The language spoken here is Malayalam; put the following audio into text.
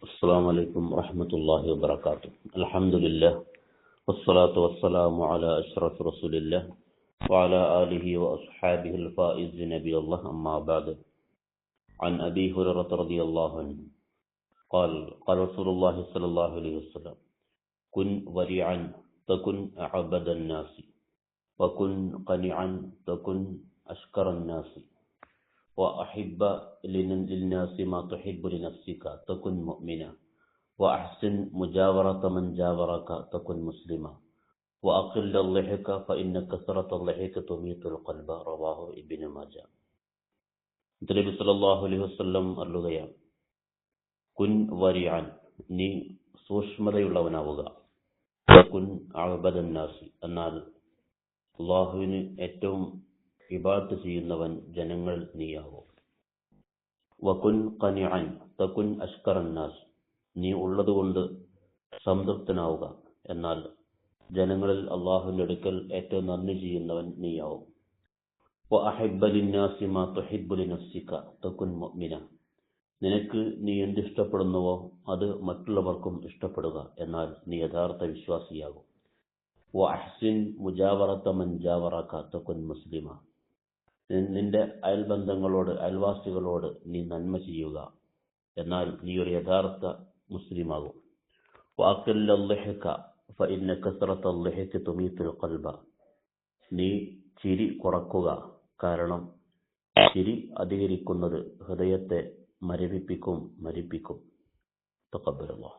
السلام عليكم ورحمة الله وبركاته. الحمد لله والصلاة والسلام على أشرف رسول الله وعلى آله وأصحابه الفائز نبي الله. أما بعد، عن أبي هريرة رضي الله عنه قال قال رسول الله صلى الله عليه وسلم: كن ورعا تكن أعبد الناس، وكن قنعا تكن أشكر الناس، وأحب للناس ما تحب لنفسك تكن مؤمنا، وأحسن مجاورة من جاورك تكن مسلما، وأقل الضحك فإن كثرة الضحك تميت القلب. رواه ابن മാജ. നബി സല്ലല്ലാഹു അലൈഹി വസല്ലം അരുളുകയാണ്: കുൻ വരിഅൻ, നീ സൂക്ഷ്മതയുള്ളവനാവുക. കുൻ അഅബദൻ നാസി, എന്നാൽ അല്ലാഹുവിന് ഏറ്റവും ഇബാദത്ത് ചെയ്യുന്നവൻ ജനങ്ങൾ നീയാവും. വകുൻ ഖനിഅൻ തകുൻ അഷ്കറൻ നാസ്, നീ ഉള്ളതുകൊണ്ട് സംതൃപ്തനാവുക, എന്നാൽ ജനങ്ങളിൽ അല്ലാഹുവിന്റെ അടുക്കൽ ഏറ്റവും നന്ദി ചെയ്യുന്നവൻ നീയാവും. വഅഹിബ്ബ ലിന്നാസി മാ തുഹിബ്ബു ലിനഫ്സിക തകുൻ മുഅ്മിന, നിനക്ക് നീ എന്തിഷ്ടപ്പെടുന്നുവോ അത് മറ്റുള്ളവർക്കും ഇഷ്ടപ്പെടുക, എന്നാൽ നീ യഥാർത്ഥ വിശ്വാസിയാകും. വഅഹ്സിൻ മുജാവറത മൻ ജാവറക തകുൻ മുസ്ലിമ, നിന്റെ അയൽവാസികളോട് നീ നന്മ ചെയ്യുക, എന്നാൽ നീ ഒരു യഥാർത്ഥ മുസ്ലിമാകും. വഅഖില്ല ളിഹക ഫഇന്ന കസറത ളിഹക തുമീതുൽ ഖൽബ, നീ ചിരി കുറക്കുക, കാരണം ചിരി അധികരിക്കുന്നത് ഹൃദയത്തെ മരിപ്പിക്കും. തഖബ്ബലല്ലാഹ്.